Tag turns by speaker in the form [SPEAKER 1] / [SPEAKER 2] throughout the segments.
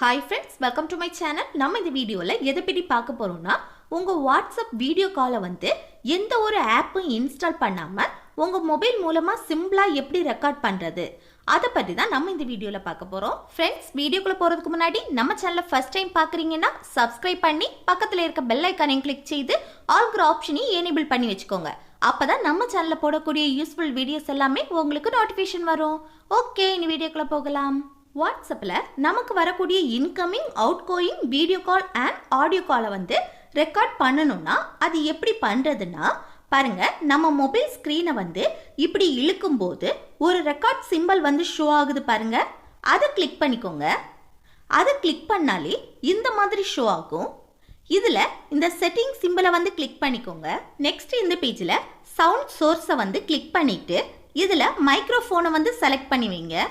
[SPEAKER 1] Hi friends, welcome to my channel. நம்ம இந்த வீடியோல எதை பத்தி பார்க்க போறோம்னா உங்க வாட்ஸ்அப் வீடியோ காலை எந்த ஒரு ஆப்பும் இன்ஸ்டால் பண்ணாம உங்க மொபைல் மூலமா சிம்பிளா எப்படி ரெக்கார்ட் பண்றது அதை பத்தி தான் நம்ம இந்த வீடியோல பார்க்க போறோம். Friends, வீடியோக்குள்ள போறதுக்கு முன்னாடி நம்ம சேனலை ஃபர்ஸ்ட் டைம் பார்க்கறீங்கன்னா சப்ஸ்கிரைப் பண்ணி பக்கத்துல இருக்க பெல் ஐகானையும் கிளிக் செய்து ஆல்ங்கிற ஆப்ஷனையும் எனேபிள் பண்ணி வச்சுக்கோங்க. அப்பதான் நம்ம சேனல்ல போடக்கூடிய யூஸ்ஃபுல் வீடியோஸ் எல்லாமே உங்களுக்கு நோட்டிஃபிகேஷன் வரும். ஓகே, இந்த வீடியோக்குள்ள போகலாம். வாட்ஸ்அப்பில் நமக்கு வரக்கூடிய incoming outgoing video call and audio காலை ரெக்கார்ட் பண்ணணும்னா அது எப்படி பண்ணுறதுன்னா பாருங்க, நம்ம மொபைல் ஸ்க்ரீனை இப்படி இழுக்கும்போது ஒரு ரெக்கார்ட் சிம்பிள் ஷோ ஆகுது பாருங்க, அதை கிளிக் பண்ணிக்கோங்க. அதை கிளிக் பண்ணாலே இந்த மாதிரி ஷோ ஆகும். இதில் இந்த செட்டிங் சிம்பிளை கிளிக் பண்ணிக்கோங்க. நெக்ஸ்ட் இந்த பேஜில் சவுண்ட் சோர்ஸை கிளிக் பண்ணிட்டு இதில் மைக்ரோஃபோனை செலக்ட் பண்ணி வைங்க.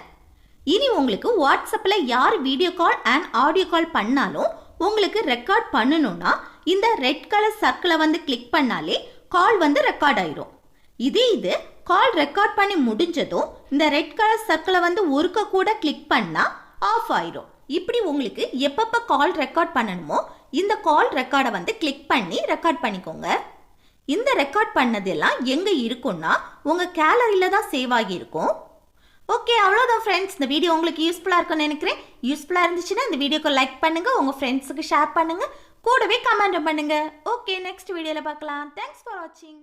[SPEAKER 1] இனி உங்களுக்கு வாட்ஸ்அப்பில் யார் video call and audio call பண்ணாலும் உங்களுக்கு ரெக்கார்ட் பண்ணணும்னா இந்த ரெட் கலர் சர்க்கிளை கிளிக் பண்ணாலே கால் ரெக்கார்ட் ஆயிரும். இது கால் ரெக்கார்ட் பண்ணி முடிஞ்சதும் இந்த ரெட் கலர் சர்க்கிளை ஒருக்க கூட கிளிக் பண்ணால் ஆஃப் ஆயிரும். இப்படி உங்களுக்கு எப்பப்போ கால் ரெக்கார்ட் பண்ணணுமோ இந்த கால் ரெக்கார்டை கிளிக் பண்ணி ரெக்கார்ட் பண்ணிக்கோங்க. இந்த ரெக்கார்ட் பண்ணதெல்லாம் எங்கே இருக்குன்னா உங்கள் கேலரியில் தான் சேவ் ஆகியிருக்கும். ஓகே, அவ்வளோதான் ஃப்ரெண்ட்ஸ். இந்த வீடியோ உங்களுக்கு யூஸ்ஃபுல்லாக இருக்கும்னு நினைக்கிறேன். யூஸ்ஃபுல்லாக இருந்துச்சுன்னா இந்த வீடியோக்கு லைக் பண்ணுங்கள், உங்கள் ஃப்ரெண்ட்ஸுக்கு ஷேர் பண்ணுங்கள், கூடவே கமெண்ட் பண்ணுங்கள். ஓகே, நெக்ஸ்ட் வீடியோவில் பார்க்கலாம். தேங்க்ஸ் ஃபார் வாட்சிங்.